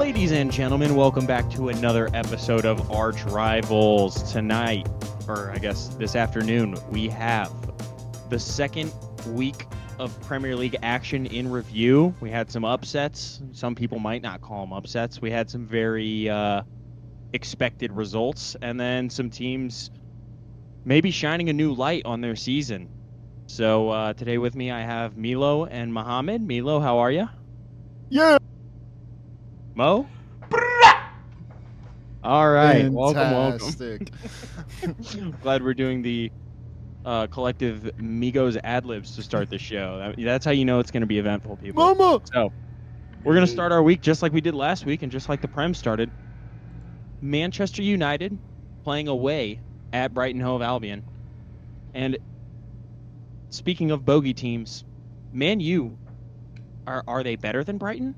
Ladies and gentlemen, welcome back to another episode of Arch Rivals. Tonight, or I guess this afternoon, we have the second week of Premier League action in review. We had some upsets. Some people might not call them upsets. We had some very expected results, and then some teams maybe shining a new light on their season. So today with me, I have Milo and Mohammed. Milo, how are you? Yeah. Mo? All right. Fantastic. Welcome. Glad we're doing the collective Migos ad-libs to start the show. That's how you know it's going to be eventful, people. Mama! So, we're going to start our week just like we did last week and just like the Prem started. Manchester United playing away at Brighton Hove Albion. And speaking of bogey teams, Man U, are they better than Brighton?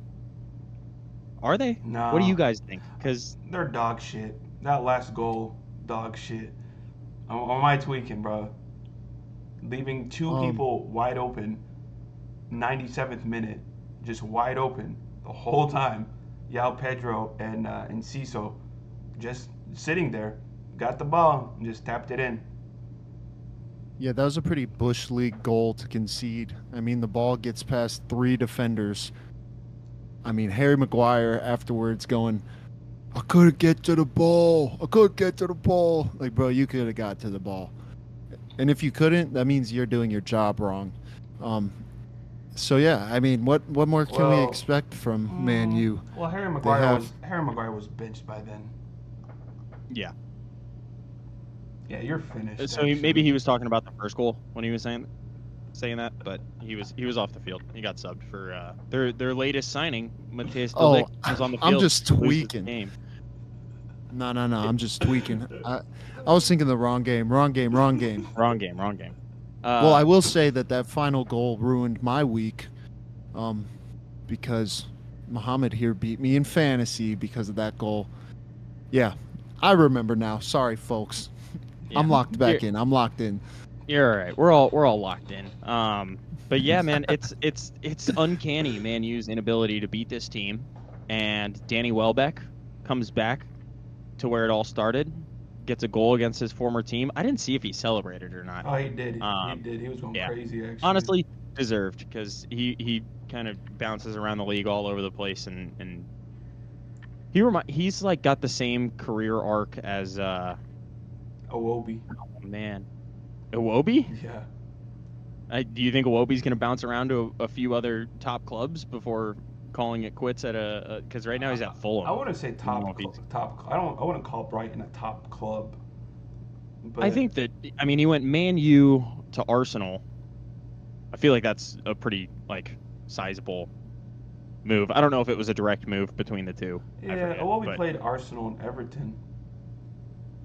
Are they? No. What do you guys think? Because they're dog shit. That last goal, dog shit. Am I tweaking, bro? Leaving two people wide open, 97th minute, just wide open the whole time. Yao Pedro and Ciso just sitting there, got the ball, and just tapped it in. Yeah, that was a pretty Bush League goal to concede. I mean, the ball gets past three defenders. I mean, Harry Maguire afterwards going, I couldn't get to the ball. I couldn't get to the ball. Like, bro, you could have got to the ball. And if you couldn't, that means you're doing your job wrong. So, yeah, I mean, what more can we expect from Man U? Well, Harry Maguire was benched by then. Yeah. Yeah, you're finished. So maybe he was talking about the first goal when he was saying that, but he was off the field. He got subbed for their latest signing. Matthias De Ligt was on the field. I'm just tweaking. No. I'm just tweaking. I was thinking the wrong game. Wrong game. Well, I will say that final goal ruined my week, because Mohammed here beat me in fantasy because of that goal. Yeah, I remember now. Sorry, folks. Yeah. I'm locked back in. I'm locked in. You're all right. We're all locked in. But yeah, man, it's uncanny, Man U's inability to beat this team, and Danny Welbeck comes back to where it all started, gets a goal against his former team. I didn't see if he celebrated or not. Oh, he did. He did. He was going crazy, actually. Honestly, deserved, because he kind of bounces around the league all over the place, and he's like got the same career arc as Iwobi. Oh man. Iwobi? Yeah. Do you think Iwobi's going to bounce around to a few other top clubs before calling it quits at because right now he's at Fulham. I wouldn't say top. I wouldn't call Brighton a top club. But I think that, I mean, he went Man U to Arsenal. I feel like that's a pretty sizable move. I don't know if it was a direct move between the two. Yeah, Iwobi played Arsenal and Everton.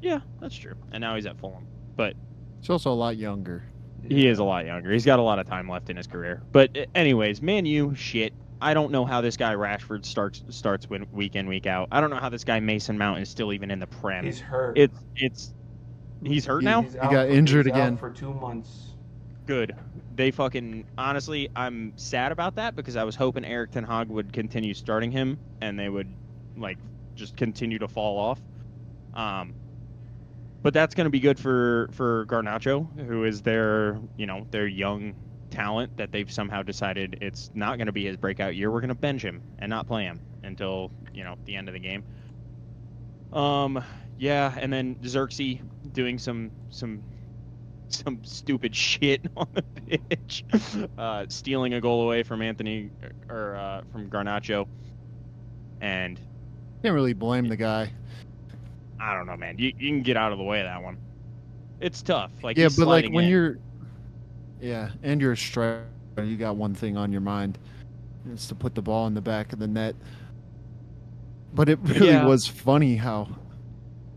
Yeah, that's true. And now he's at Fulham. But he's also a lot younger. He is a lot younger. He's got a lot of time left in his career. But anyways, Man U, shit. I don't know how this guy Rashford starts week in, week out. I don't know how this guy Mason Mount is still even in the Prem. He's hurt. He's hurt now? He got injured again. For 2 months. Good. They honestly, I'm sad about that, because I was hoping Erik ten Hag would continue starting him and they would just continue to fall off. But that's going to be good for Garnacho, who is their young talent that they've somehow decided it's not going to be his breakout year. We're going to bench him and not play him until, the end of the game. Yeah, and then Xerxes doing some stupid shit on the pitch, stealing a goal away from from Garnacho. And can't really blame the guy. I don't know, man. You can get out of the way of that one. It's tough. When you're a striker, you got one thing on your mind. It's to put the ball in the back of the net. But it really was funny how,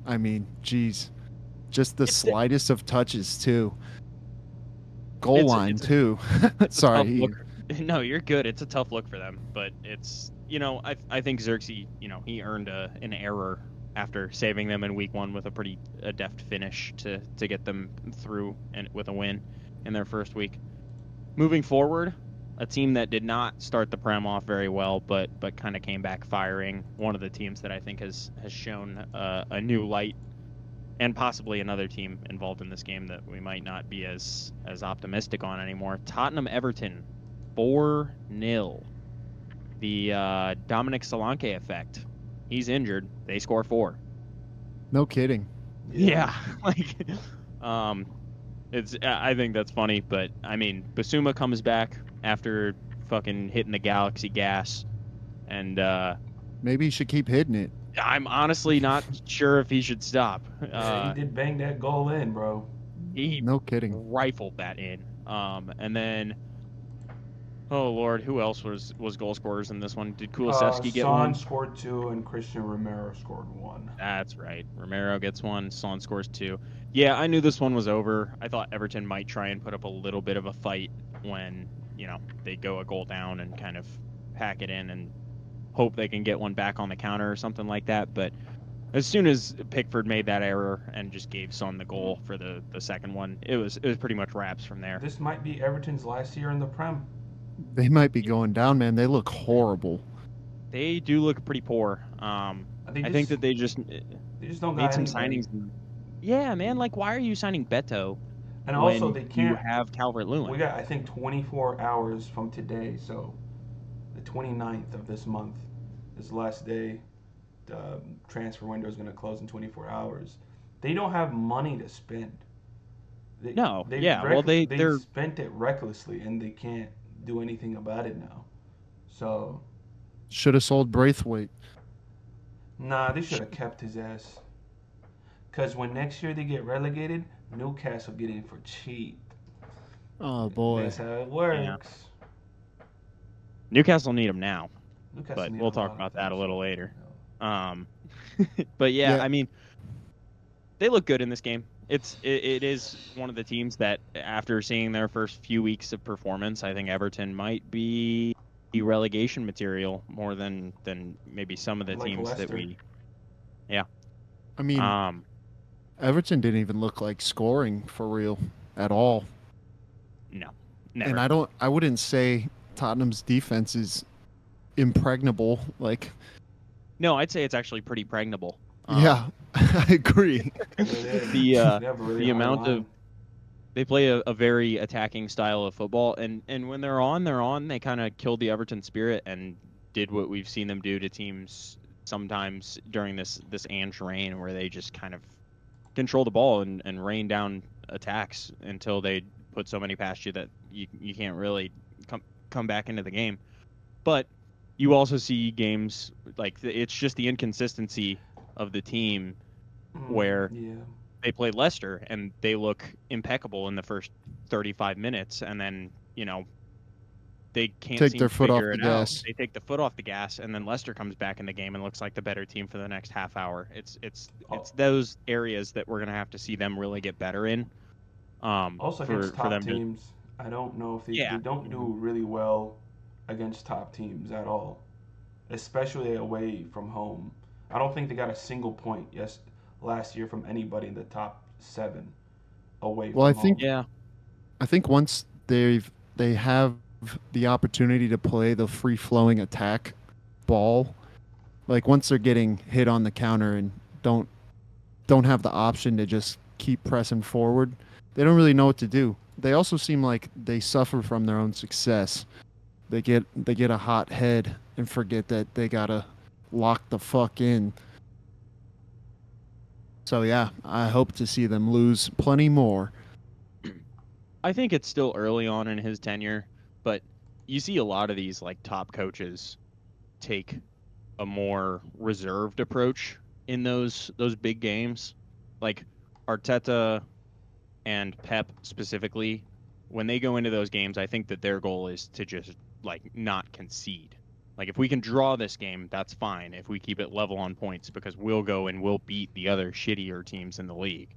I mean, geez, just the slightest of touches too. Goal line too. Sorry. No, you're good. It's a tough look for them, but it's, I think Xerxes, he earned an error after saving them in week 1 with a deft finish to get them through and with a win in their first week. Moving forward, a team that did not start the Prem off very well, but kind of came back firing. One of the teams that I think has shown a new light, and possibly another team involved in this game that we might not be as optimistic on anymore. Tottenham Everton, 4-0. The Dominic Solanke effect. He's injured. They score 4. No kidding. Yeah, like, I think that's funny, but I mean, Basuma comes back after fucking hitting the Galaxy gas, and maybe he should keep hitting it. I'm honestly not sure if he should stop. Yeah, he did bang that goal in, bro. He no kidding rifled that in. And then, oh Lord, who else was goal scorers in this one? Did Kulusevski get one? Son scored 2 and Christian Romero scored 1. That's right. Romero gets 1. Son scores 2. Yeah, I knew this one was over. I thought Everton might try and put up a little bit of a fight when, they go a goal down and kind of pack it in and hope they can get one back on the counter or something like that. But as soon as Pickford made that error and just gave Son the goal for the second one, it was pretty much wraps from there. This might be Everton's last year in the Prem. They might be going down, man. They look horrible. They do look pretty poor. I think that they just don't made got some anybody. signings. Yeah, man. Like, why are you signing Beto? And also, when they can't. You have Calvert-Lewin. We got, I think, 24 hours from today, so the 29th of this month is the last day. The transfer window is going to close in 24 hours. They don't have money to spend. They they're spent it recklessly, and they can't do anything about it now. So should have sold Braithwaite. Nah, they should have kept his ass. Because when next year they get relegated, Newcastle get in for cheap. Oh, boy. That's how it works. Yeah. Newcastle need him now, Newcastle but need we'll a talk lot about of that a things. little later. But yeah, I mean, they look good in this game. It is one of the teams that, after seeing their first few weeks of performance, I think Everton might be relegation material more than maybe some of the Like teams Leicester. that we. Yeah. I mean, Everton didn't even look like scoring for real at all. No, never. And I wouldn't say Tottenham's defense is impregnable. Like, no, I'd say it's actually pretty pregnable. Yeah, I agree. The amount of they play a very attacking style of football, and when they're on. They kind of killed the Everton spirit and did what we've seen them do to teams sometimes during this Ange reign, where they just kind of control the ball and rain down attacks until they put so many past you that you can't really come back into the game. But you also see games like it's just the inconsistency of the team where they play Leicester and they look impeccable in the first 35 minutes, and then they can't take seem their to foot off figure the it out. gas. They take the foot off the gas, and then Leicester comes back in the game and looks like the better team for the next half hour. It's those areas that we're gonna have to see them really get better in. Also against top teams, I don't know if they don't do really well against top teams at all, especially away from home. I don't think they got a single point last year from anybody in the top 7 away from home. I think once they have the opportunity to play the free-flowing attack ball, like once they're getting hit on the counter and don't have the option to just keep pressing forward, they don't really know what to do. They also seem like they suffer from their own success. They get a hot head and forget that they gotta lock the fuck in. So yeah, I hope to see them lose plenty more. I think it's still early on in his tenure, but you see a lot of these like top coaches take a more reserved approach in those big games. Like Arteta and Pep specifically, when they go into those games, I think that their goal is to just like not concede. Like if we can draw this game, that's fine. If we keep it level on points, because we'll go and we'll beat the other shittier teams in the league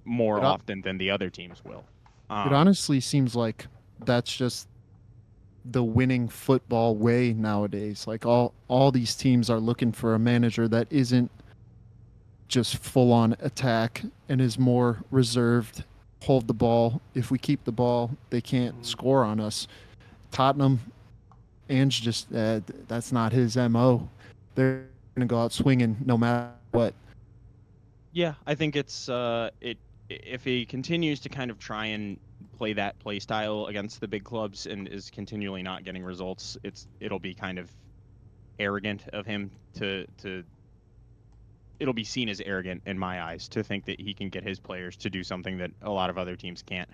more often than the other teams will. It honestly seems like that's just the winning football way nowadays. Like all these teams are looking for a manager that isn't just full on attack and is more reserved, hold the ball. If we keep the ball, they can't score on us. Tottenham, Ange just that's not his MO. They're gonna go out swinging no matter what. Yeah, I think it's if he continues to kind of try and play that play style against the big clubs and is continually not getting results, it'll be kind of arrogant of him to it'll be seen as arrogant in my eyes to think that he can get his players to do something that a lot of other teams can't.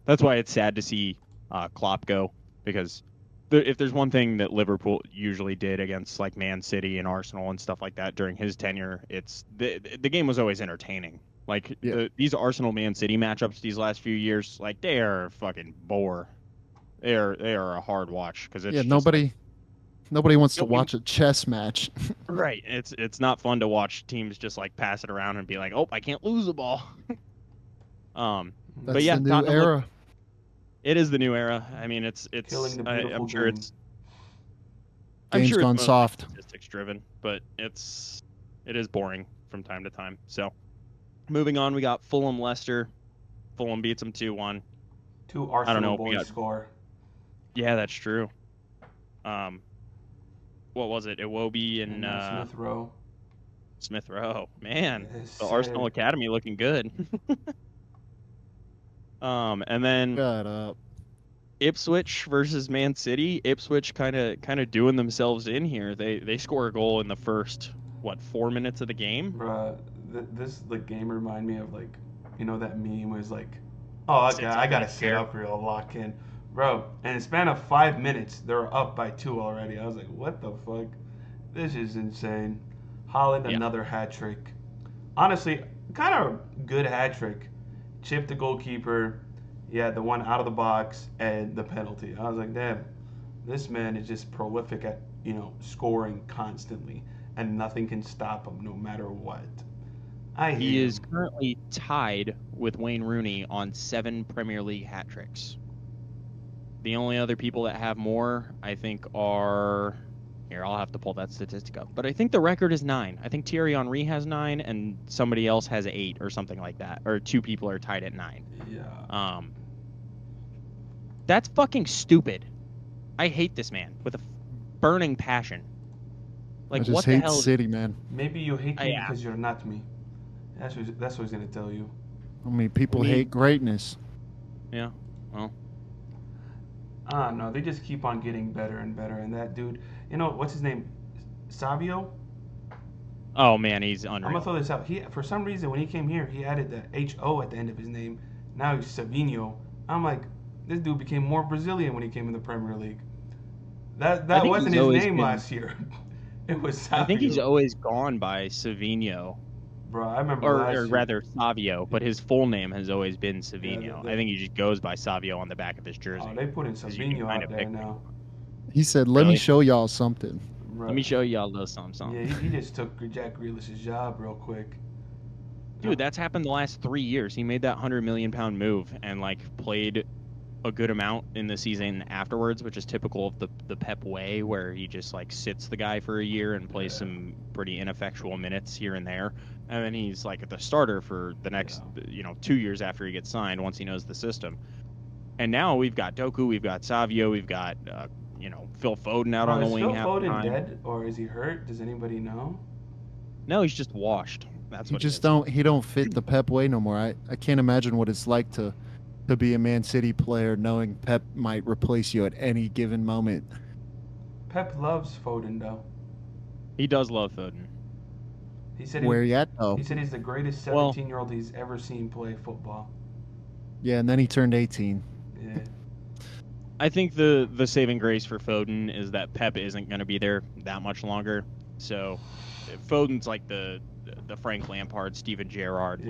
That's why it's sad to see Klopp go, because if there's one thing that Liverpool usually did against like Man City and Arsenal and stuff like that during his tenure, it's the game was always entertaining. Like these Arsenal Man City matchups these last few years, like they are fucking bore. They are a hard watch because it's nobody wants to watch a chess match. Right. It's not fun to watch teams just like pass it around and be like, oh, I can't lose the ball. That's but yeah, the new era. It is the new era. I mean, it's Killing the beautiful I'm sure game. I'm sure gone it's soft. Statistics driven, but it is boring from time to time. So, moving on, we got Fulham Leicester. Fulham beats them 2-1. Two Arsenal boys score. Yeah, that's true. What was it? Iwobi and Smith Rowe. Smith Rowe. Man, Yes, the Arsenal Academy looking good. And then Shut up. Ipswich versus Man City. Ipswich kind of doing themselves in here. They score a goal in the first 4 minutes of the game. Bruh, the game remind me of like, you know that meme was like, oh, okay, I gotta sit up real lock in. Bro, in a span of 5 minutes, they're up by 2 already. I was like, what the fuck? This is insane. Haaland, another hat trick. Honestly, kind of good hat trick. Chipped the goalkeeper. Yeah, the one out of the box and the penalty. I was like, damn, this man is just prolific at, scoring constantly. And nothing can stop him no matter what. He is currently tied with Wayne Rooney on 7 Premier League hat tricks. The only other people that have more, I think, are... Here, I'll have to pull that statistic up. But I think the record is 9. I think Thierry Henry has 9, and somebody else has 8 or something like that. Or 2 people are tied at 9. Yeah. That's fucking stupid. I hate this man with a burning passion. Like, I just what the hate hell? City, man. Maybe you hate me because you're not me. That's what he's going to tell you. I mean, people hate greatness. Yeah, well... No, they just keep on getting better and better. And that dude, what's his name? Savio? Oh, man, he's unreal. I'm going to throw this out. For some reason, when he came here, he added the H-O at the end of his name. Now he's Savinho. I'm like, this dude became more Brazilian when he came in the Premier League. That wasn't his name last year. It was Savio. I think he's always gone by Savinho. Bro, I remember or rather Savio, but his full name has always been Savinho. I think he just goes by Savio on the back of his jersey. Oh, they put in Savinho out there now. He said, let me show y'all something. Bro. Let me show y'all a little something. Yeah, he just took Jack Grealish's job real quick. Dude, that's happened the last 3 years. He made that £100 million move and played a good amount in the season afterwards, which is typical of the Pep way, where he just sits the guy for a year and plays some pretty ineffectual minutes here and there. And then he's the starter for the next 2 years after he gets signed, once he knows the system. And now we've got Doku, we've got Savio, we've got Phil Foden out on the wing. Is Phil Foden dead or is he hurt? Does anybody know? No, he's just washed. That's what he don't fit the Pep way no more. I can't imagine what it's like to be a Man City player knowing Pep might replace you at any given moment. Pep loves Foden though. He does love Foden. He said where he at though? He said he's the greatest 17-year-old he's ever seen play football. Yeah, and then he turned 18. Yeah. I think the saving grace for Foden is that Pep isn't going to be there that much longer. So Foden's like the Frank Lampard, Steven Gerrard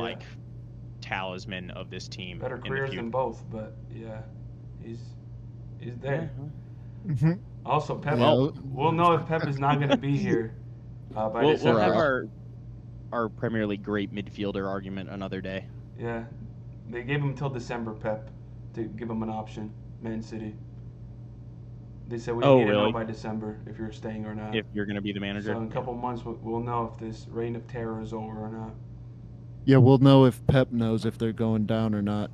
talisman of this team. Better careers than both, but yeah, he's there. Yeah. Mm-hmm. Also, Pep. We'll know if Pep is not going to be here by December. We'll have our Premier League great midfielder argument another day. Yeah, they gave him until December, Pep, to give him an option. Man City. They said we need to know by December if you're staying or not. If you're going to be the manager. So in a couple months, we'll know if this reign of terror is over or not. Yeah, we'll know if Pep knows if they're going down or not.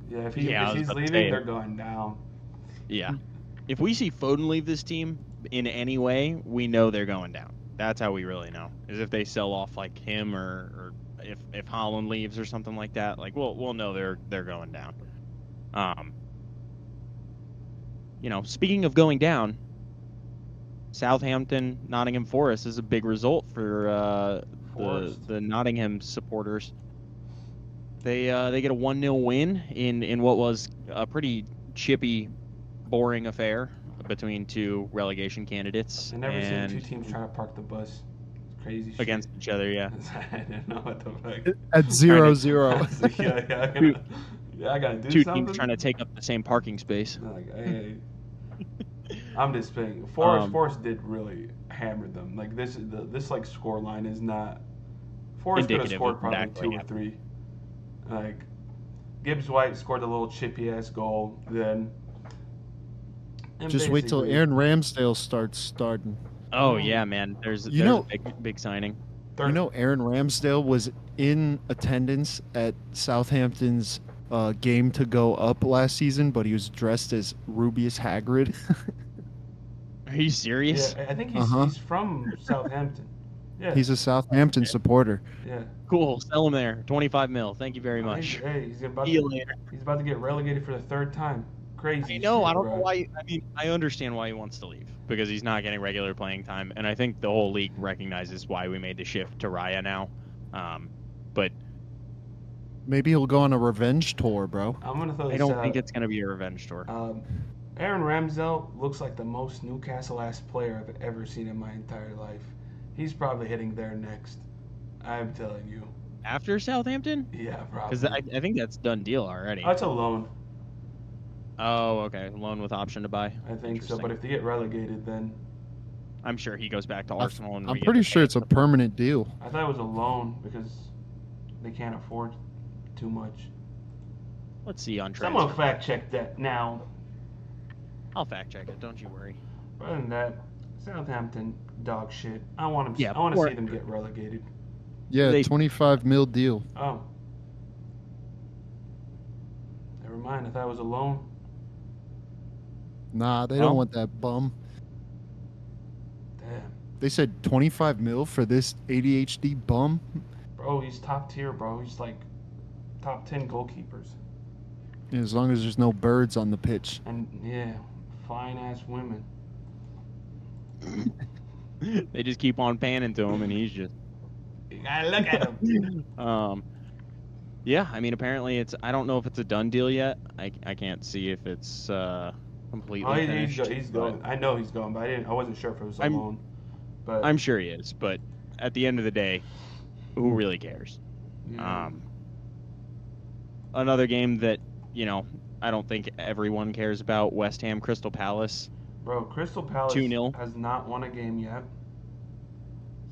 Yeah, if he's leaving, they're going down. Yeah. If we see Foden leave this team in any way, we know they're going down. That's how we really know. Is if they sell off like him or if Haaland leaves or something like that. Like we'll know they're going down. Speaking of going down, Southampton, Nottingham Forest is a big result for the Nottingham supporters. They get a 1-0 win in what was a pretty chippy, boring affair between two relegation candidates. I've never seen two teams trying to park the bus. It's crazy shit. Against each other, yeah. I don't know what the fuck. At 0-0. Yeah, I gotta do two something. teams trying to take up the same parking space. Like, hey. I'm just saying, Forest did really hammer them. Like this like score line is not. Forest could have scored probably 2 or 3. Like Gibbs White scored a little chippy ass goal. Then just wait till Aaron Ramsdale starts starting. Oh yeah, man. There's a big signing. Aaron Ramsdale was in attendance at Southampton's game to go up last season, but he was dressed as Rubius Hagrid. Are you serious? Yeah, I think he's from Southampton. Yeah. He's a Southampton supporter. Yeah. Cool. Sell him there. 25 mil. Thank you very much. Hey, he's about to get relegated for the 3rd time. Crazy. I know. Shit, I don't bro. know why. I mean, I understand why he wants to leave because he's not getting regular playing time, and I think the whole league recognizes why we made the shift to Raya now. But maybe he'll go on a revenge tour, bro. I'm gonna throw this I don't out. think it's gonna be a revenge tour. Aaron Ramsdale looks like the most Newcastle-ass player I've ever seen in my entire life. He's probably hitting there next. I'm telling you. After Southampton? Yeah, probably. Because I think that's done deal already. That's a loan. Oh, okay. Loan with option to buy. I think so, but if they get relegated, then I'm sure he goes back to Arsenal. And I'm pretty sure it's a permanent deal. I thought it was a loan because they can't afford too much. Let's see on transfer. Someone fact check that now. I'll fact check it. Don't you worry. Other than that, Southampton dog shit. I want to see them get relegated. Yeah, 25 mil deal. Oh. Never mind. I thought it was a loan. Nah, they don't want that bum. Damn. They said 25 mil for this ADHD bum? Bro, he's top tier, bro. He's like top 10 goalkeepers. Yeah, as long as there's no birds on the pitch. And, yeah, fine-ass women. They just keep on panning to him, and he's just... You gotta look at him. Yeah, I mean, apparently it's... I don't know if it's a done deal yet. I can't see if it's completely finished. He's going. I know he's going, but I wasn't sure if it was a loan. But I'm sure he is, but at the end of the day, who really cares? Yeah. Another game that, I don't think everyone cares about, West Ham Crystal Palace. Bro, Crystal Palace 2-0. has not won a game yet.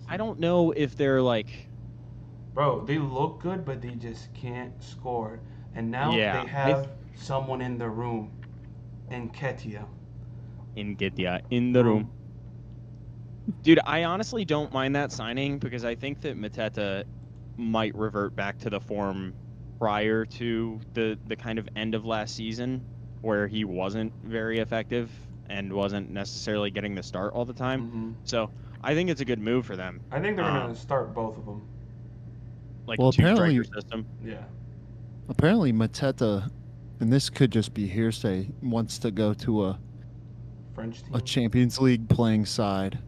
I don't know if they're like... Bro, they look good, but they just can't score. And now they have someone in the room. Nketiah. In the room. Dude, I honestly don't mind that signing because I think that Mateta might revert back to the form prior to the kind of end of last season where he wasn't very effective and wasn't necessarily getting the start all the time. Mm-hmm. So I think it's a good move for them. I think they're going to start both of them. Like two-striker system. Yeah. Apparently Mateta, and this could just be hearsay, wants to go to a French team. A Champions League playing side.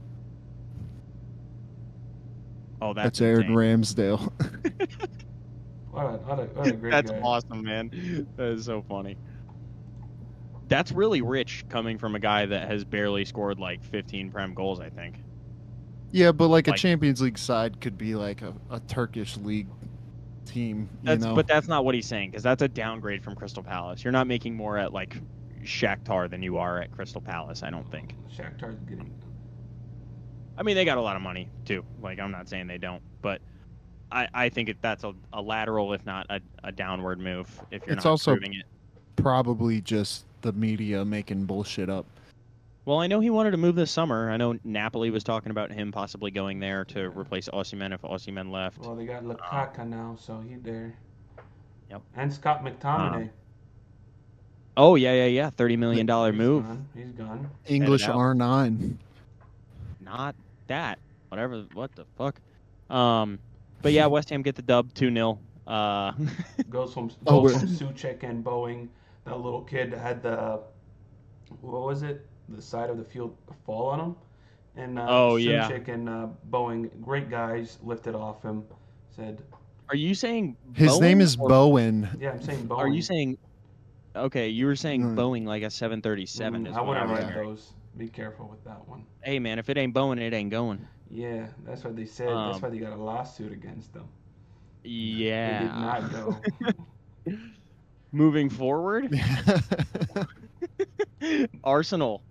Oh, that's Aaron Ramsdale. What a great That's guy. awesome, man. That is so funny. That's really rich coming from a guy that has barely scored like 15 Prem goals, I think. Yeah, but like a Champions League side could be like a Turkish league team, But that's not what he's saying, because that's a downgrade from Crystal Palace. You're not making more at like Shakhtar than you are at Crystal Palace, I don't think. Shakhtar's getting... I mean, they got a lot of money, too. Like, I'm not saying they don't, but I think that's a lateral, if not a downward move, if you're not proving it. Probably just the media making bullshit up. Well, I know he wanted to move this summer. I know Napoli was talking about him possibly going there to replace Osimhen if Osimhen left. Well, they got Lukaku now, so he's there. Yep. And Scott McTominay. Oh yeah. $30 million move. He's gone. English Headed out. R9. Not that. Whatever. What the fuck? But yeah, West Ham get the dub 2-0. Goes from Oh, Suchek and Boeing. That little kid had the what was it? The side of the field fall on him. And Oh, yeah. Suchek and Boeing, great guys, lifted off him. Said, Are you saying His name is or- Bowen. yeah, I'm saying Boeing. Are you saying? Okay, you were saying Mm. Boeing like a 737 is I what wouldn't I was write hearing. those. Be careful with that one. Hey man, if it ain't Boeing, it ain't going. Yeah, that's what they said. That's why they got a lawsuit against them. Yeah. They did not go. Moving forward, Arsenal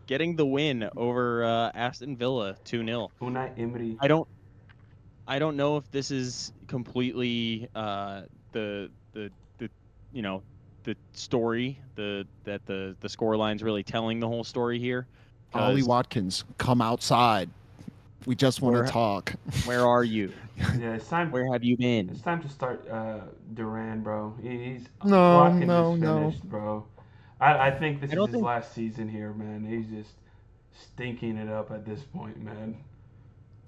getting the win over Aston Villa 2-0. Unai Emery. I don't know if this is completely the you know the story that the scoreline's really telling the whole story here. Ollie Watkins, come outside. We just want to talk. Where are you? Yeah, it's time. Where have you been? It's time to start Duran, bro. He's No, finished, bro. I think this I is don't his think- last season here, man. He's just stinking it up at this point, man.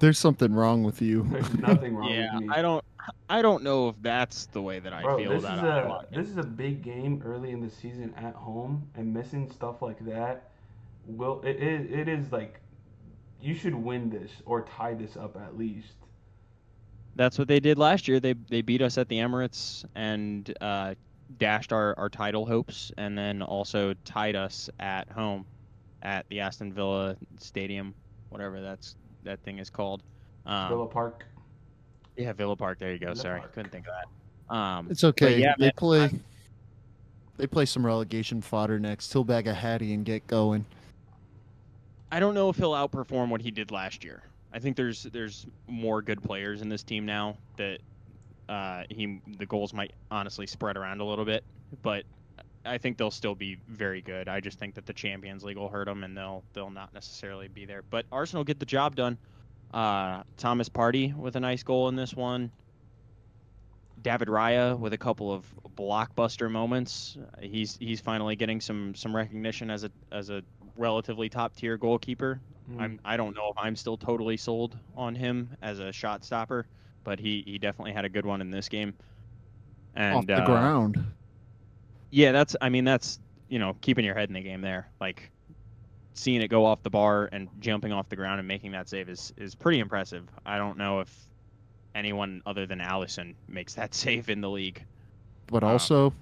There's something wrong with you. There's nothing wrong Yeah, with me. I don't know if that's the way that I Bro, feel this about is Ollie a Watkins. this is a big game early in the season at home, and missing stuff like that it is like you should win this or tie this up at least. That's what they did last year. They beat us at the Emirates and dashed our title hopes, and then also tied us at home at the Aston Villa Stadium, whatever that thing is called. Villa Park. Yeah, Villa Park. There you go. Villa Sorry, Park. couldn't think of that. It's okay. But yeah, they man, play some relegation fodder next. He'll bag a Hattie and get going. I don't know if he'll outperform what he did last year. I think there's more good players in this team now that the goals might honestly spread around a little bit, but I think they'll still be very good. I just think that the Champions League will hurt them, and they'll not necessarily be there. But Arsenal get the job done. Thomas Partey with a nice goal in this one. David Raya with a couple of blockbuster moments. He's finally getting some recognition as a relatively top tier goalkeeper. I don't know if I'm still totally sold on him as a shot stopper, but he definitely had a good one in this game. And Off the ground. Yeah, that's keeping your head in the game there. Like seeing it go off the bar and jumping off the ground and making that save is pretty impressive. I don't know if anyone other than Alisson makes that save in the league. But also,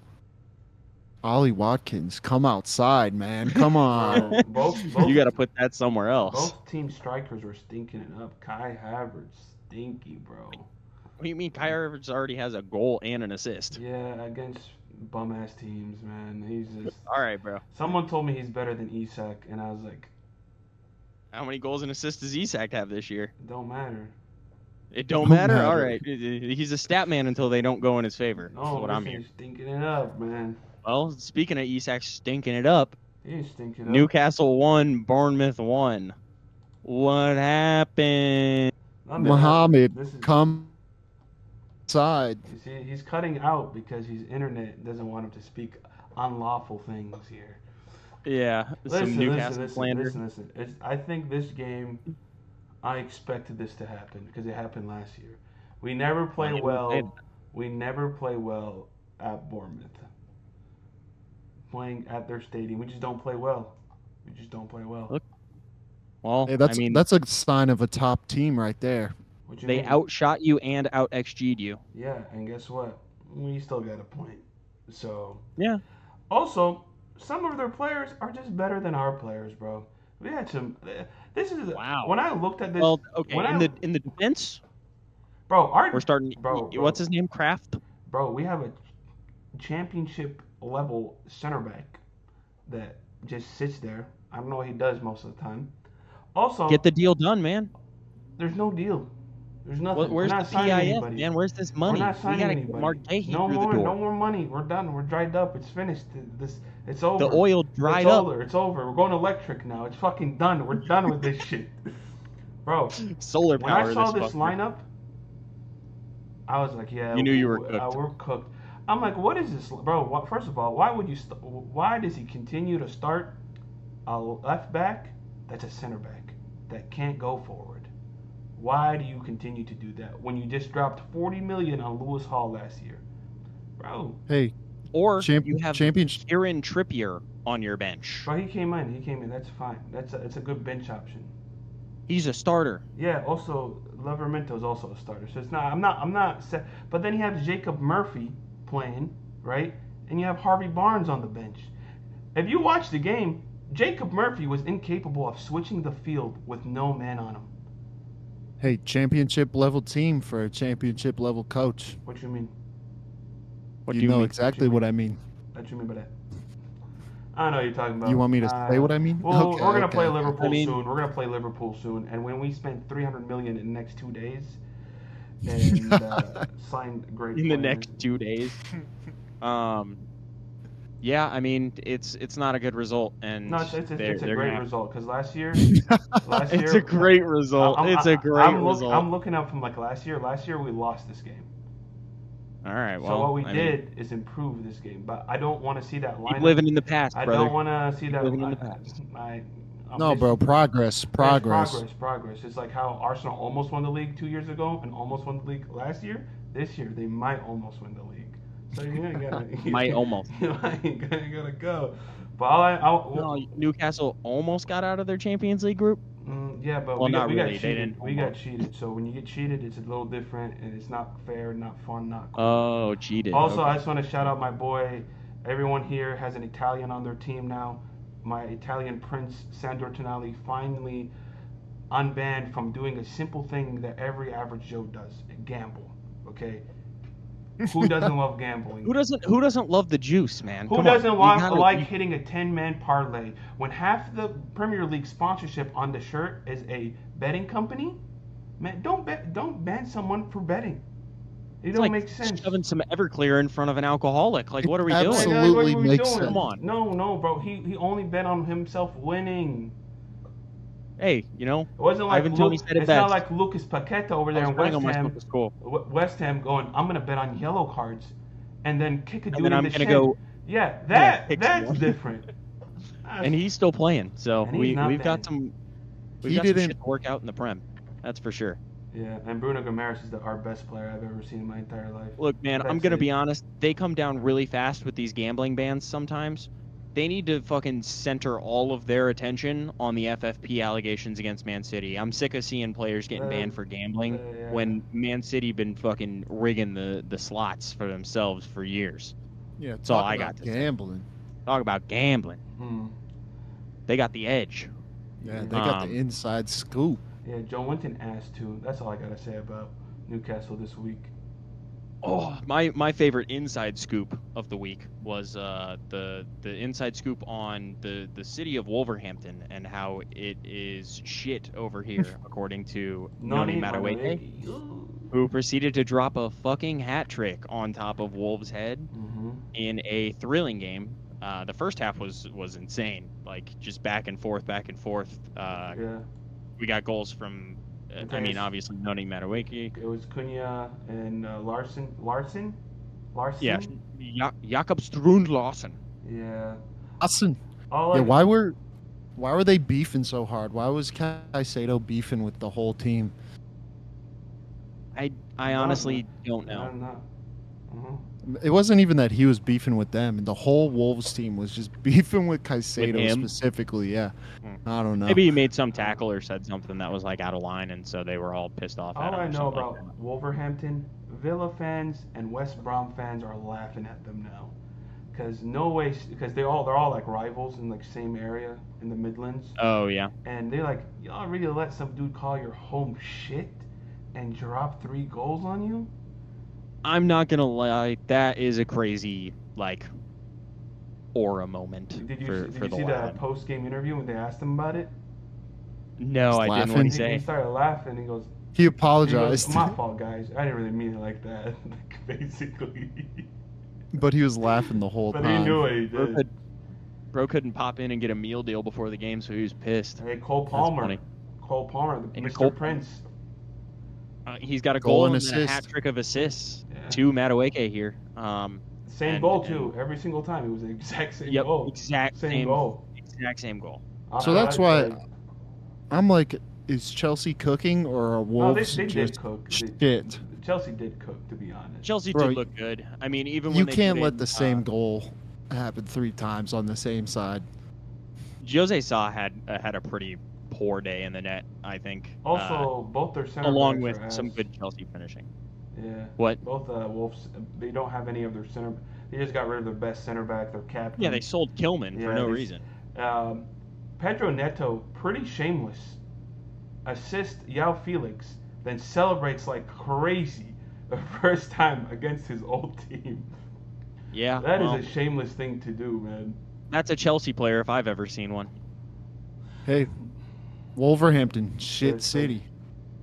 Ollie Watkins, come outside, man. Come on. Both You got to put that somewhere else. Both team strikers were stinking it up. Kai Havertz, stinky, bro. What do you mean? Kai Havertz already has a goal and an assist. Yeah, against bum ass teams, man. He's just. All right, bro. Someone told me he's better than Isak, and I was like, How many goals and assists does Isak have this year? it don't matter. It don't matter. All right, he's a stat man until they don't go in his favor. No, That's what I'm listen, here. he's stinking it up, man. Well, speaking of Isak stinking it up, He ain't stinking up. Newcastle 1, Bournemouth 1. What happened? Nothing Mohammed, happened. This is- come outside. You see, he's cutting out because his internet doesn't want him to speak unlawful things here. Yeah, some Newcastle slander. Listen. I think this game, I expected this to happen because it happened last year. We never play well. We never play well at Bournemouth. Playing at their stadium, we just don't play well. Look, Well, Hey, that's I mean, that's a sign of a top team right there. What you they mean? outshot you and out XG'd you. Yeah, and guess what? We still got a point. So Yeah. also, some of their players are just better than our players, bro. We had some. This is Wow. When I looked at this. Well, okay. when In the defense, bro, we're starting. Bro, What's his name? Kraft. Bro, we have a championship level center back that just sits there. I don't know what he does most of the time. Also, Get the deal done, man. there's no deal. There's nothing. Where's We're the not signing PIF, anybody. man? Where's this We're money? not We signing gotta anybody. get Mark Gahey no through more, the door. No more money. We're done. We're dried up. It's finished. It's over. The oil dried it's up. Over. It's over. We're going electric now. It's fucking done. We're done with this shit, bro. Solar When power. I saw this this fucker. lineup, I was like, yeah. You knew you were cooked. We're cooked. I'm like, what is this, bro? First of all, why does he continue to start a left back that's a center back that can't go forward? Why do you continue to do that when you just dropped 40 million on Lewis Hall last year, bro? Hey, Or you have championship. Kieran Trippier on your bench. Bro, he came in. That's fine. It's a good bench option. He's a starter. Yeah. Also, Livermento is also a starter. So it's not. I'm not. But then you have Jacob Murphy playing, right? And you have Harvey Barnes on the bench. If you watch the game, Jacob Murphy was incapable of switching the field with no man on him. Hey, championship level team for a championship level coach. What do you mean? What You do you know mean? exactly what I mean. What do you mean by that? I don't know what you're talking about. You want me to say what I mean? Well, Okay, we're gonna okay. play Liverpool I mean- soon. We're gonna play Liverpool soon, and when we spend 300 million in the next 2 days, and sign great In the players. next 2 days. Yeah, I mean, it's not a good result, and No, it's a great result because last year, It's a great result. It's a great result. I'm looking up from like last year. Last year we lost this game. All right. Well, So what we I mean, did is improve this game, but I don't want to see that lineup. keep living in the past, I brother. don't want to see that. living in the past. No, bro, progress. Progress. It's like how Arsenal almost won the league 2 years ago and almost won the league last year. This year they might almost win the league. So you gotta Might almost. you gotta go. But No, Newcastle almost got out of their Champions League group. yeah, but Well, we got not really. They cheated. didn't We got almost. cheated. So when you get cheated, it's a little different, and it's not fair, not fun, not cool. Oh, cheated. Also, Okay. I just want to shout out my boy. Everyone here has an Italian on their team now. My Italian prince, Sandro Tonali, finally unbanned from doing a simple thing that every average Joe does: gamble. Okay. Who doesn't love gambling? Who doesn't love the juice, man? Who Come on. doesn't You like, gotta- hitting a 10-man parlay when half the Premier League sponsorship on the shirt is a betting company? Man, don't ban someone for betting. It It's don't like make sense. shoving some Everclear in front of an alcoholic. Like, what are we doing? Absolutely What are we makes doing? sense. Come on. No, bro. He only bet on himself winning. Hey, you know, It wasn't like Ivan Toney said it it's not best. like Lucas Paqueta over I there was in playing West on Ham. myself at school. West Ham going, I'm gonna bet on yellow cards, and then kick a And dude then in I'm the gonna shin. go. Yeah, pick that's someone. different. And he's still playing, so And he's not we've got bad. some He shit didn't- to work out in the Prem. That's for sure. Yeah, and Bruno Gomes is our best player I've ever seen in my entire life. Look, man, I'm That's gonna it. be honest. They come down really fast with these gambling bans sometimes. They need to fucking center all of their attention on the FFP allegations against Man City. I'm sick of seeing players getting banned for gambling yeah. when Man City been fucking rigging the slots for themselves for years. Yeah, That's all talk I about got to say. gambling. Talk about gambling. Hmm. They got the edge. Yeah, they got the inside scoop. Yeah, Joe Winton asked too. That's all I gotta say about Newcastle this week. Oh, my favorite inside scoop of the week was the inside scoop on the city of Wolverhampton and how it is shit over here, according to Noni Madueke, who proceeded to drop a fucking hat trick on top of Wolves' head in a thrilling game. The first half was insane, like just back and forth. Yeah, We got goals from, I mean, obviously Noni Madueke. it was Cunha and Larson. Yeah, Jakob Strund Larsen. Yeah. Awesome. All Yeah, I- why were they beefing so hard? Why was Caicedo beefing with the whole team? I honestly don't know. I don't know. It wasn't even that he was beefing with them. The whole Wolves team was just beefing with Caicedo him? specifically. Yeah, I don't know. Maybe he made some tackle or said something that was like out of line, and so they were all pissed off at All him. I or know something about like that. Wolverhampton, Villa fans and West Brom fans are laughing at them now, because they're all like rivals in like same area in the Midlands, Oh yeah. and they're like, y'all really let some dude call your home shit and drop 3 goals on you? I'm not gonna lie, that is a crazy like aura moment Did you for the see lad. that post game interview when they asked him about it? No, I didn't. What laughing. he He say? started laughing. He goes, He He apologized, goes, my fault, guys. I didn't really mean it like that. Basically. but he was laughing the whole But time. he knew what he Bro, did. bro couldn't pop in and get a meal deal before the game, so he was pissed. Hey, Cole That's Palmer. funny. Cole Palmer, And Mr. Cole- Prince. He's got a Goal goal and and then a assist. hat trick of assists Yeah. to Madueke here. Same goal too. Every single time it was the exact same goal. Exact same goal. Exact same goal. So that's why I'm like, is Chelsea cooking or are Wolves they just did cook. shit? Chelsea did cook, to be honest. Chelsea did look good. I mean, even when you they can't put let in, the same goal happen 3 times on the same side. Jose Sa had a pretty poor day in the net, I think. Also, both their center along backs with some good Chelsea finishing. Yeah. What? Both Wolves, they don't have any of their center. They just got rid of their best center back, their captain. Yeah, they sold Kilman for no reason. Pedro Neto, pretty shameless. Assist Yao Felix, then celebrates like crazy the first time against his old team. Yeah. That is a shameless thing to do, man. That's a Chelsea player if I've ever seen one. Hey, Wolverhampton, shit city.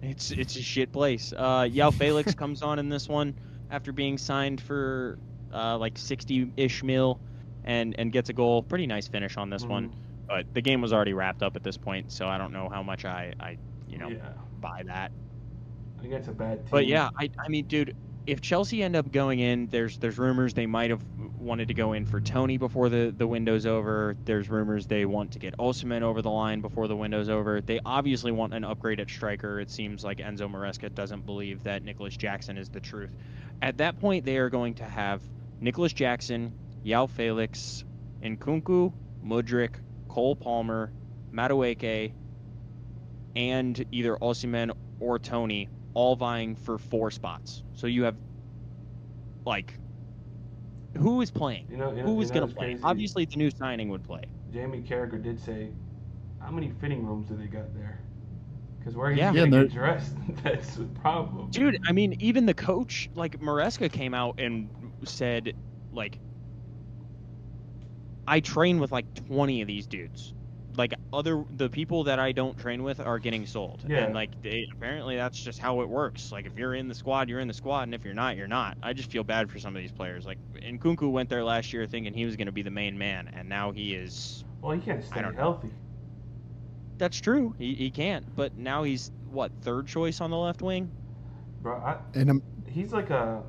It's a shit place. Yao Felix comes on in this one after being signed for like 60-ish mil and gets a goal. Pretty nice finish on this one. But the game was already wrapped up at this point, so I don't know how much I buy that. I think that's a bad team. But yeah, I mean, dude, if Chelsea end up going in, there's rumors they might have wanted to go in for Tony before the window's over. There's rumors they want to get Osimhen over the line before the window's over. They obviously want an upgrade at striker. It seems like Enzo Maresca doesn't believe that Nicholas Jackson is the truth. At that point, they are going to have Nicholas Jackson, Yao Felix, Nkunku, Mudryk, Cole Palmer, Madueke, and either Osimhen or Tony all vying for 4 spots. So you have, like, who is playing? Who is going to play? Crazy. Obviously, the new signing would play. Jamie Carragher did say, how many fitting rooms do they got there? Because where he's going to get dressed, that's the problem. Dude, I mean, even the coach, like, Maresca came out and said, like, I train with, like, 20 of these dudes. Like, the people that I don't train with are getting sold. Yeah. And, like, apparently that's just how it works. Like, if you're in the squad, you're in the squad, and if you're not, you're not. I just feel bad for some of these players. Like, Nkunku went there last year thinking he was going to be the main man, and now he is... Well, he can't stay healthy. That's true. He can't. But now he's, what, 3rd choice on the left wing? Bro, he's like a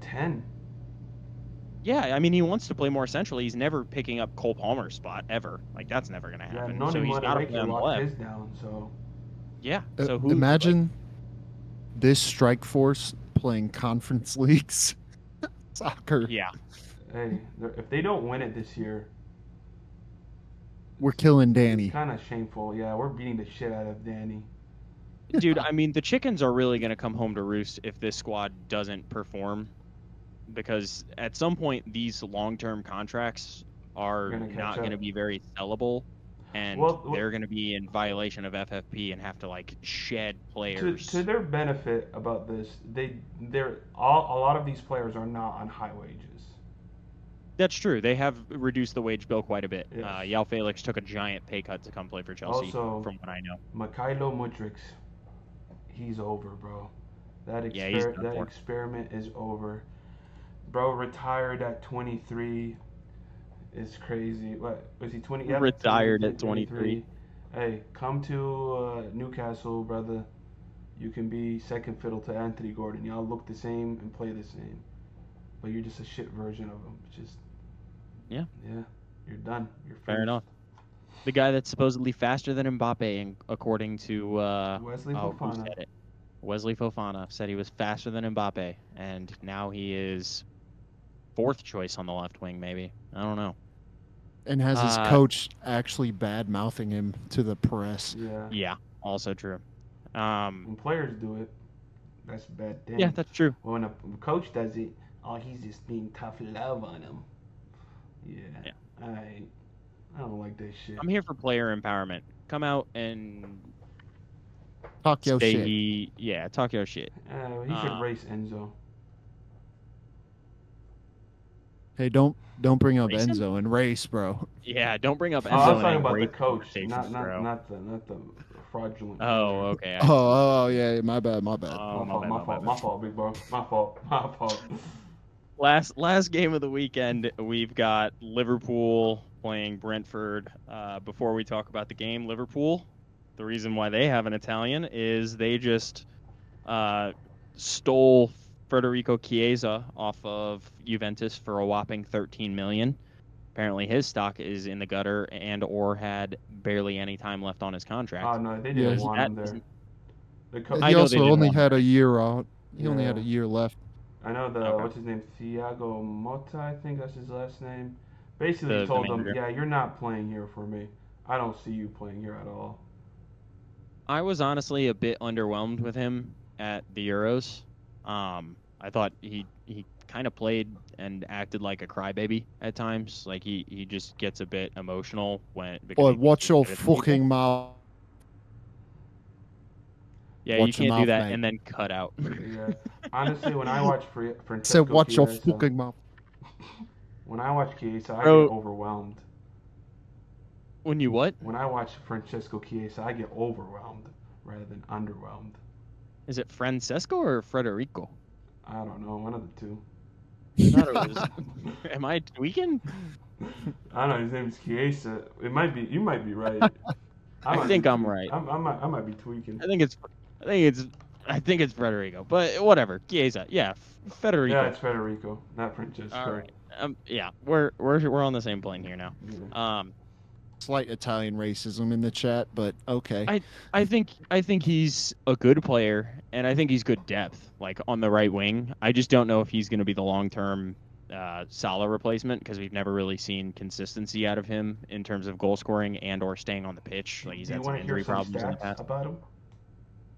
10. Yeah, I mean, he wants to play more centrally. He's never picking up Cole Palmer's spot, ever. Like, that's never going to happen. So he's got to play on the left. Down, so. Yeah. So imagine this strike force playing conference leagues soccer. Yeah. Hey, if they don't win it this year, we're killing Danny. It's kind of shameful. Yeah, we're beating the shit out of Danny. Dude, I mean, the chickens are really going to come home to roost if this squad doesn't perform. Because at some point, these long-term contracts are not going to be very sellable, and they're going to be in violation of FFP and have to, like, shed players. To their benefit about this, a lot of these players are not on high wages. That's true. They have reduced the wage bill quite a bit. Yes. Yao Felix took a giant pay cut to come play for Chelsea, also, from what I know. Mikhailo Mudryk, he's over, bro. That experiment is over. Bro retired at 23. It's crazy. What was he? 20? Yeah, retired at 23. Hey, come to Newcastle, brother. You can be second fiddle to Anthony Gordon. Y'all look the same and play the same, but you're just a shit version of him. Yeah. You're done. You're finished. Fair enough. The guy that's supposedly faster than Mbappe, according to Wesley Fofana. Who said it? Wesley Fofana said he was faster than Mbappe, and now he is 4th choice on the left wing, maybe. I don't know. And has his coach actually bad-mouthing him to the press. Yeah, also true. When players do it, that's a bad thing. Yeah, that's true. When a coach does it, he's just being tough love on him. Yeah. I don't like that shit. I'm here for player empowerment. Come out and talk your shit. Yeah, talk your shit. He should race Enzo. Hey, don't bring up Enzo and race, bro. Yeah, don't bring up Enzo. I was talking about the coach, not the fraudulent. Oh, okay. Oh, yeah, my bad. My fault, big bro. My fault. Last game of the weekend, we've got Liverpool playing Brentford. Before we talk about the game, Liverpool, the reason why they have an Italian is they just stole Federico Chiesa off of Juventus for a whopping 13 million. Apparently his stock is in the gutter and/or had barely any time left on his contract. Oh no, they Yeah, didn't want him there. I He know they also didn't only want him had a there. year out. He only had Yeah. a year left. I know Okay. what's his name, Thiago Motta, I think that's his last name. Basically, he The told them, manager. yeah, you're not playing here for me. I don't see you playing here at all. I was honestly a bit underwhelmed with him at the Euros. I thought he kind of played and acted like a crybaby at times. Like he just gets a bit emotional because Boy, he thinks watch he's your better than people. fucking mouth. Yeah, Watch you your can't do mouth, that mate. and then cut out. Yeah. Honestly, when I watch Said, Francesco watch your Chiesa, fucking mouth. when I watch Chiesa, I Bro. get overwhelmed. When you what? When I watch Francesco Chiesa, I get overwhelmed rather than underwhelmed. Is it Francesco or Federico? I don't know, one of the two. I thought it was. Am I tweaking? I don't know. His name's Chiesa. It might be. You might be right. I think I'm right. I might be tweaking. I think it's Federico, but whatever. Chiesa, yeah, Federico. Yeah, it's Federico, not Francesco. All right. Yeah, we're on the same plane here now. Yeah. Slight Italian racism in the chat, but okay. I think he's a good player, and I think he's good depth, like on the right wing. I just don't know if he's going to be the long-term Salah replacement because we've never really seen consistency out of him in terms of goal scoring and/or staying on the pitch. Like he's Do you had some want to hear injury some problems in the stats past. about him?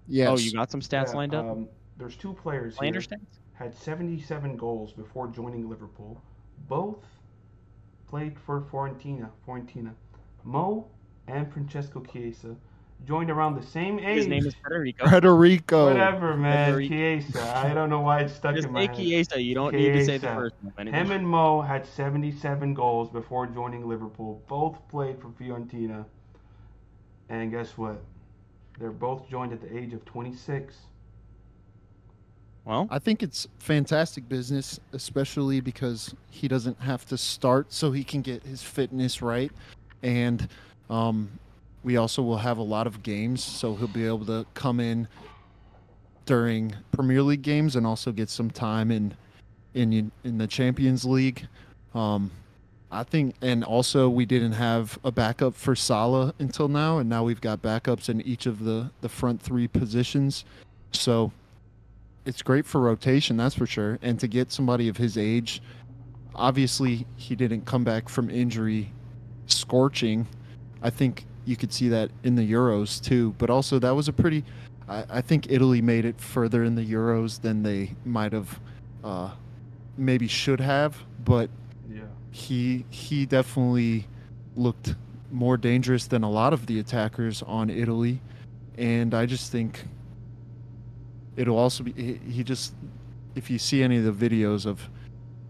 Yes. Oh, you got some stats Yeah, lined up? There's two players Plander here. stats? Had 77 goals before joining Liverpool. Both played for Fiorentina. Mo and Francesco Chiesa joined around the same age. His name is Federico. Federico. Whatever, man. Federico. Chiesa. I don't know why it's stuck Just in my say head. Chiesa. You don't need to say the Chiesa. first name. Him and Mo had 77 goals before joining Liverpool. Both played for Fiorentina. And guess what? They're both joined at the age of 26. Well, I think it's fantastic business, especially because he doesn't have to start, so he can get his fitness right. And we also will have a lot of games, so he'll be able to come in during Premier League games and also get some time in the Champions League. I think, and also we didn't have a backup for Salah until now, and now we've got backups in each of the front three positions. So it's great for rotation, that's for sure. And to get somebody of his age, obviously he didn't come back from injury scorching. I think you could see that in the Euros too. But also that was a pretty, I think Italy made it further in the Euros than they might have, maybe should have. But Yeah. he definitely looked more dangerous than a lot of the attackers on Italy. And I just think it'll also be, he just, if you see any of the videos of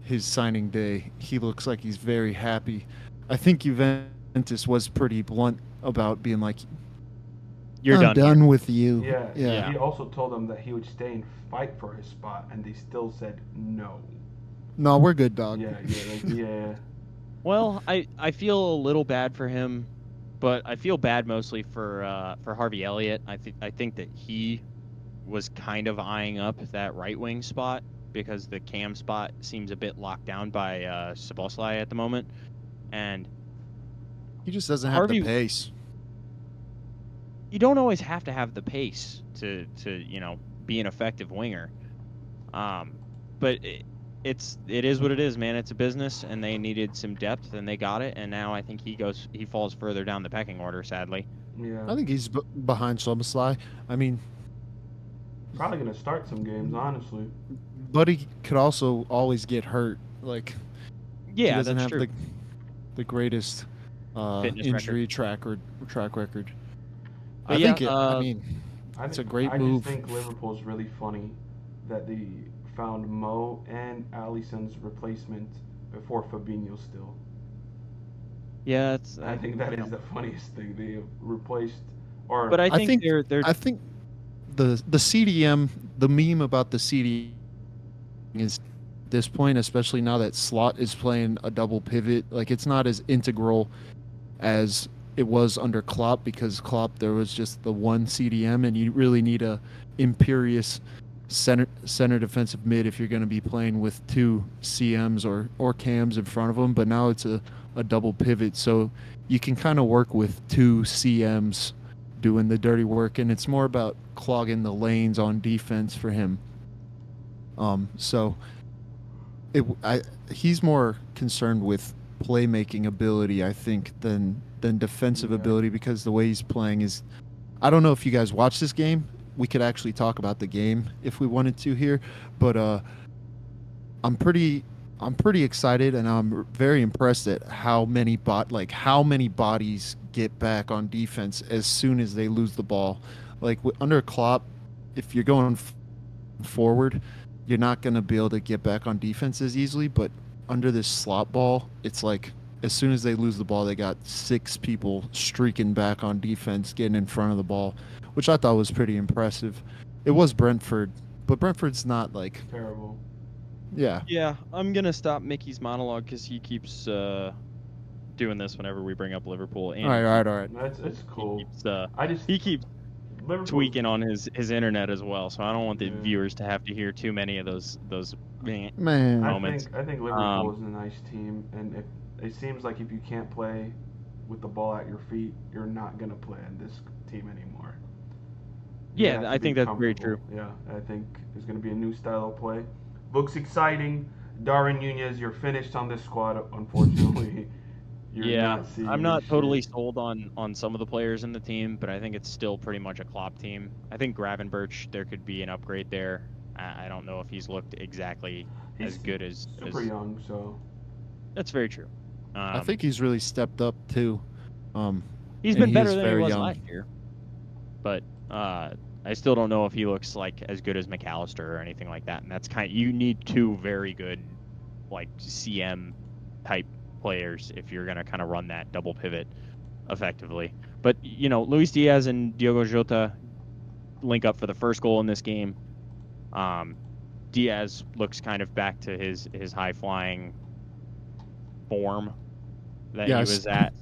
his signing day, he looks like he's very happy. I think Juventus was pretty blunt about being like, you're I'm done with you. Yeah. He also told them that he would stay and fight for his spot, and they still said no. No, we're good, dog. Yeah. Well, I feel a little bad for him, but I feel bad mostly for Harvey Elliott. I think that he was kind of eyeing up that right wing spot because the cam spot seems a bit locked down by Szoboszlai at the moment, and He just doesn't have the pace. You don't always have to have the pace to be an effective winger, but it is what it is, man. It's a business, and they needed some depth, and they got it. And now I think he falls further down the pecking order, sadly. Yeah. I think he's behind Szoboszlai. I mean, probably gonna start some games, honestly. But he could also always get hurt. Like, yeah, he doesn't that's have true. the greatest injury track record. But I yeah, think I mean, it's a great move. I just think Liverpool's really funny that they found Mo and Alisson's replacement before Fabinho still. Yeah, I think that is the funniest thing. They have replaced, or but I think they're I think the CDM, the meme about the CDM is at this point, especially now that Slot is playing a double pivot, like it's not as integral as it was under Klopp, because Klopp there was just the one CDM, and you really need a imperious center defensive mid if you're going to be playing with two CMs or cams in front of them. But now it's a double pivot, so you can kind of work with two CMs doing the dirty work, and it's more about clogging the lanes on defense for him. So he's more concerned with playmaking ability, I think, than defensive ability, because the way he's playing is, I don't know if you guys watch this game. We could actually talk about the game if we wanted to here, but I'm pretty excited, and I'm very impressed at how many bodies get back on defense as soon as they lose the ball. Like under Klopp, if you're going forward, you're not going to be able to get back on defense as easily, but under this slot ball, it's like as soon as they lose the ball, they got 6 people streaking back on defense, getting in front of the ball, which I thought was pretty impressive. It was Brentford, but Brentford's not like terrible. Yeah. Yeah, I'm going to stop Mickey's monologue because he keeps doing this whenever we bring up Liverpool. And all right. That's cool. He keeps Liverpool tweaking on his internet as well, so I don't want the viewers to have to hear too many of those moments. I think Liverpool is a nice team, and it seems like if you can't play with the ball at your feet, you're not going to play in this team anymore. Yeah, I think that's very true. Yeah, I think there's going to be a new style of play. Looks exciting. Darwin Nunez, you're finished on this squad, unfortunately. I'm not totally sold on some of the players in the team, but I think it's still pretty much a Klopp team. I think Gravenberch, there could be an upgrade there. I don't know if he's looked exactly as good as... He's super young, so... That's very true. I think he's really stepped up, too. He's been better than he was last year. But I still don't know if he looks like as good as McAllister or anything like that. And that's you need 2 very good, like, CM-type players if you're going to kind of run that double pivot effectively. But, Luis Diaz and Diogo Jota link up for the first goal in this game. Diaz looks kind of back to his high-flying form that he was at.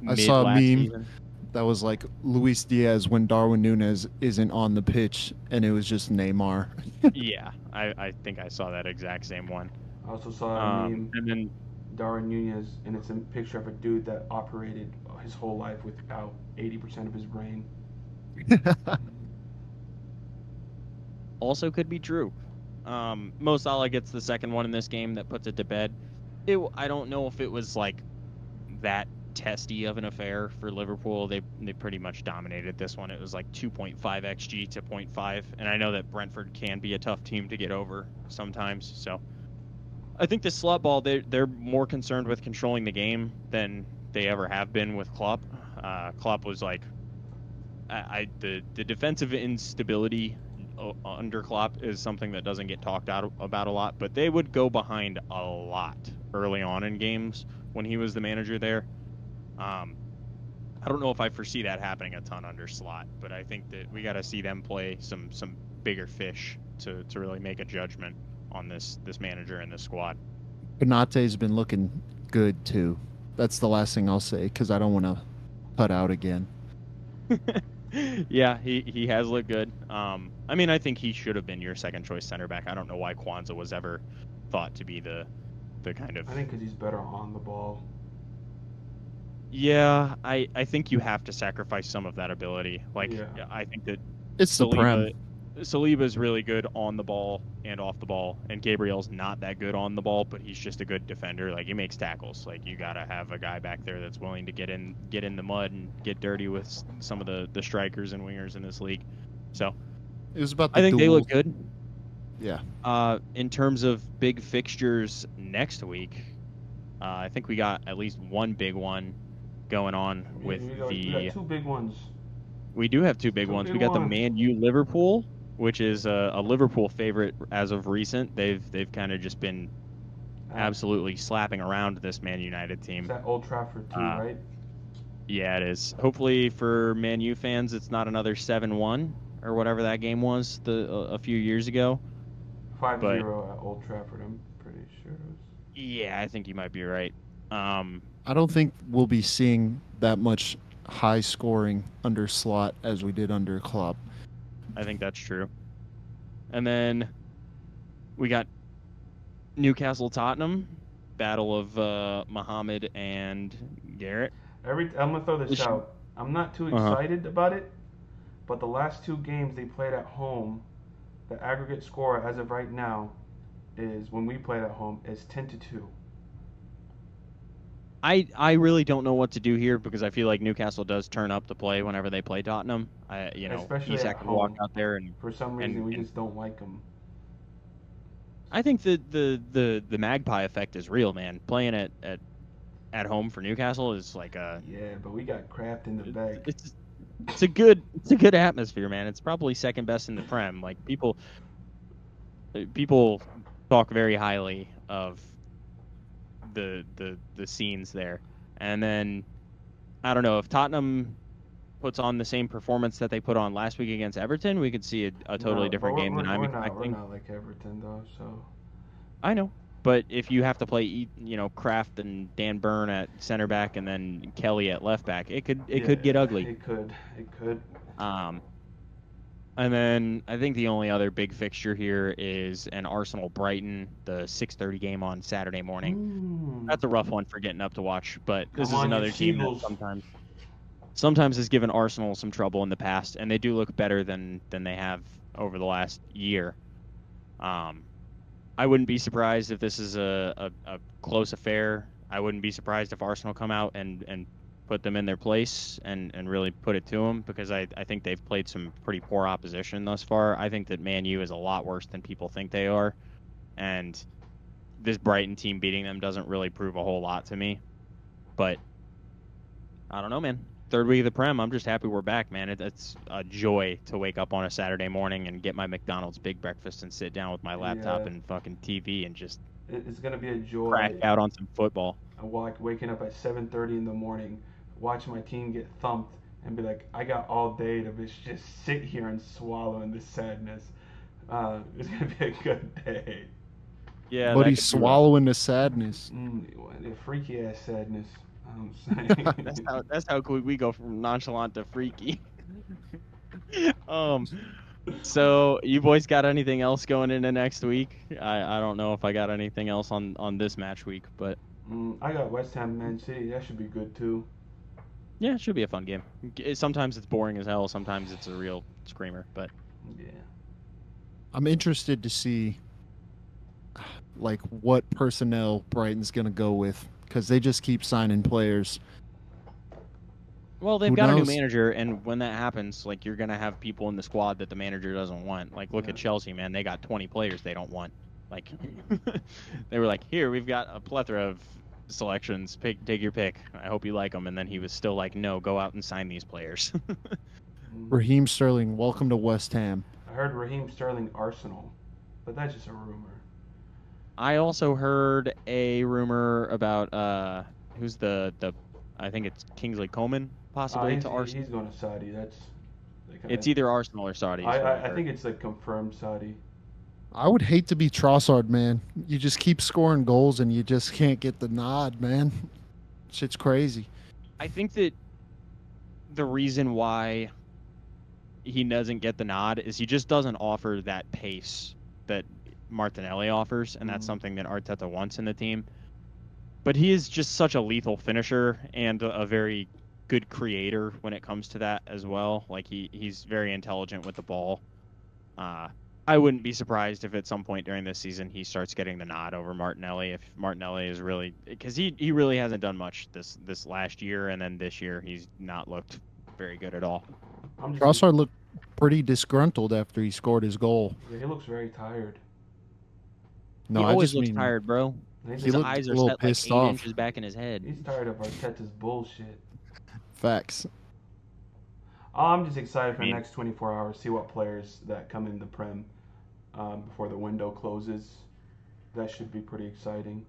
I saw a meme that was like Luis Diaz when Darwin Nunez isn't on the pitch, and it was just Neymar. Yeah, I think I saw that exact same one. I also saw a meme. And then Darwin Nunez, and it's a picture of a dude that operated his whole life without 80% of his brain. Also could be true. Mo Salah gets the second one in this game that puts it to bed. I don't know if it was like that testy of an affair for Liverpool. They pretty much dominated this one. It was like 2.5 xG to 0.5, and I know that Brentford can be a tough team to get over sometimes, so I think the slot ball, they're more concerned with controlling the game than they ever have been with Klopp. Klopp was like, the defensive instability under Klopp is something that doesn't get talked about a lot, but they would go behind a lot early on in games when he was the manager there. I don't know if I foresee that happening a ton under Slot, but I think that we got to see them play some bigger fish to really make a judgment on this manager and this squad. Benate's been looking good too. That's the last thing I'll say, because I don't want to cut out again. Yeah, he has looked good. I mean, I think he should have been your second choice center back. I don't know why Kwanzaa was ever thought to be the kind of... I think because he's better on the ball. Yeah, I think you have to sacrifice some of that ability. Like, yeah. I think that it's the prem. Saliba's really good on the ball and off the ball, and Gabriel's not that good on the ball, but he's just a good defender. Like, he makes tackles. Like, you gotta have a guy back there that's willing to get in the mud and get dirty with some of the strikers and wingers in this league. So it was about. I think they look good. Yeah. In terms of big fixtures next week, I think we got at least one big one going on with we got 2 big ones. We do have 2 big ones. We got the Man U Liverpool, which is a Liverpool favorite as of recent. They've kind of just been absolutely slapping around this Man United team. It's at Old Trafford too, right? Yeah, it is. Hopefully for Man U fans, it's not another 7-1 or whatever that game was a few years ago. 5-0 at Old Trafford, I'm pretty sure. Yeah, I think you might be right. I don't think we'll be seeing that much high scoring under Slot as we did under Klopp. I think that's true. And then we got Newcastle Tottenham, battle of Muhammad and Garrett. I'm gonna throw this out. I'm not too excited about it, but the last 2 games they played at home, the aggregate score as of right now is, when we played at home, is 10-2. I really don't know what to do here because I feel like Newcastle does turn up to play whenever they play Tottenham. Especially Isak at can walk home. out there and For some reason, we just don't like them. I think the Magpie effect is real, man. Playing at home for Newcastle is like yeah, but we got crapped in the back. It's a good atmosphere, man. It's probably second best in the Prem. Like people talk very highly of the scenes there. And then I don't know if Tottenham puts on the same performance that they put on last week against Everton, we could see a totally different game than I'm expecting. We're not like Everton though, so. I know, but if you have to play, Kraft and Dan Burn at center back and then Kelly at left back, it could get ugly. It could. And then I think the only other big fixture here is an Arsenal Brighton, the 6:30 game on Saturday morning. That's a rough one for getting up to watch, but this is another team that sometimes has given Arsenal some trouble in the past, and they do look better than they have over the last year. I wouldn't be surprised if this is a close affair. I wouldn't be surprised if Arsenal come out and put them in their place and really put it to them, because I think they've played some pretty poor opposition thus far. I think that Man U is a lot worse than people think they are, and this Brighton team beating them doesn't really prove a whole lot to me. But I don't know, man. Third week of the Prem, I'm just happy we're back, man. It's a joy to wake up on a Saturday morning and get my McDonald's big breakfast and sit down with my laptop and fucking TV and just it's gonna be a joy. Crack out on some football. Like waking up at 7:30 in the morning, watch my team get thumped, and be like, I got all day to just sit here and swallow in this sadness. It's gonna be a good day. Yeah, but he's swallowing the sadness. The freaky ass sadness. That's how quick we go from nonchalant to freaky. So you boys got anything else going into next week? I don't know if I got anything else on this match week, but I got West Ham Man City. That should be good too. Yeah, it should be a fun game. Sometimes it's boring as hell. Sometimes it's a real screamer, but yeah. I'm interested to see like what personnel Brighton's gonna go with, because they just keep signing players. Well, they've got a new manager, and when that happens, like, you're gonna have people in the squad that the manager doesn't want. Like, look at Chelsea, man. They got 20 players they don't want. Like, they were like, here, we've got a plethora of selections. Take your pick. I hope you like them. And then he was still like, no, go out and sign these players. Raheem Sterling, welcome to West Ham. I heard Raheem Sterling Arsenal, but that's just a rumor. I also heard a rumor about who's the I think it's Kingsley Coman possibly to Arsenal. He's going to Saudi. It's either Arsenal or Saudi. I think it's like confirmed Saudi. I would hate to be Trossard, man. You just keep scoring goals and you just can't get the nod, man. Shit's crazy. I think that the reason why he doesn't get the nod is he just doesn't offer that pace that Martinelli offers, and that's something that Arteta wants in the team. But he is just such a lethal finisher and a very good creator when it comes to that as well. Like, he's very intelligent with the ball. I wouldn't be surprised if at some point during this season he starts getting the nod over Martinelli, if Martinelli is really, because he really hasn't done much this last year, and then this year he's not looked very good at all. Trossard looked pretty disgruntled after he scored his goal. Yeah, he looks very tired. No, he always looks tired, bro. His eyes are set like 8 inches back in his head. He's tired of Arteta's bullshit. Facts. I'm just excited for the next 24 hours, see what players that come in the Prem before the window closes. That should be pretty exciting.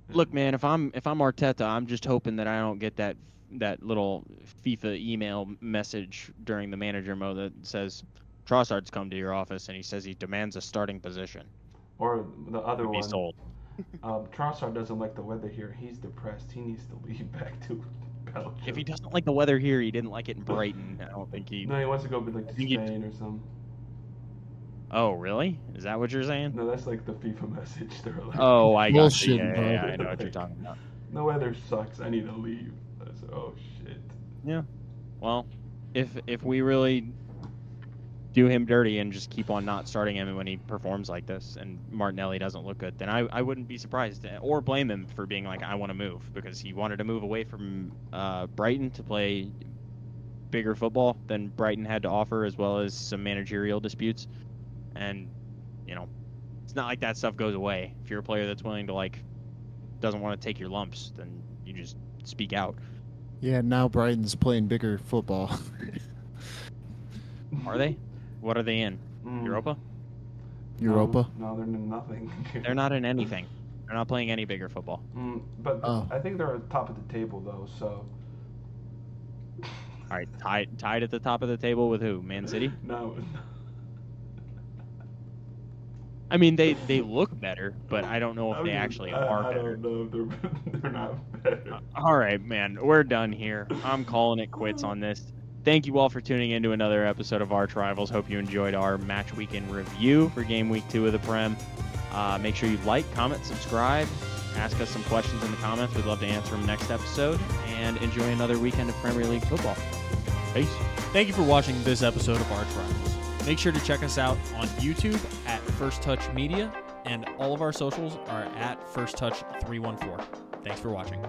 Look, man, if I'm Arteta, I'm just hoping that I don't get that little FIFA email message during the manager mode that says Trossard's come to your office and he says he demands a starting position. Or the other one. Be sold. Trossard doesn't like the weather here. He's depressed. He needs to leave back to Belgium. If he doesn't like the weather here, he didn't like it in Brighton. I don't think he. No, he wants to go to Spain or something. Oh, really? Is that what you're saying? No, that's like the FIFA message. They're like, Oh, I got you. Bullshit, Yeah, bro. yeah, I know what you're talking about. the weather sucks. I need to leave. I said, oh shit. Yeah. Well, if we really do him dirty and just keep on not starting him when he performs like this and Martinelli doesn't look good, then I wouldn't be surprised or blame him for being like, I want to move, because he wanted to move away from Brighton to play bigger football than Brighton had to offer, as well as some managerial disputes. And, you know, it's not like that stuff goes away. If you're a player that's willing to, like, doesn't want to take your lumps, then you just speak out. Yeah, now Brighton's playing bigger football. Are they? What are they in? Europa? Europa? No, they're in nothing. They're not in anything. They're not playing any bigger football. But I think they're at the top of the table, though, so. All right, tied at the top of the table with who? Man City? No. I mean, they look better, but I don't know if they actually are I better. don't know if they're not better. All right, man, we're done here. I'm calling it quits on this. Thank you all for tuning in to another episode of Arch Rivals. Hope you enjoyed our match weekend review for game week 2 of the Prem. Make sure you like, comment, subscribe, ask us some questions in the comments. We'd love to answer them next episode, and enjoy another weekend of Premier League football. Peace. Thank you for watching this episode of Arch Rivals. Make sure to check us out on YouTube at First Touch Media, and all of our socials are at First Touch 314. Thanks for watching.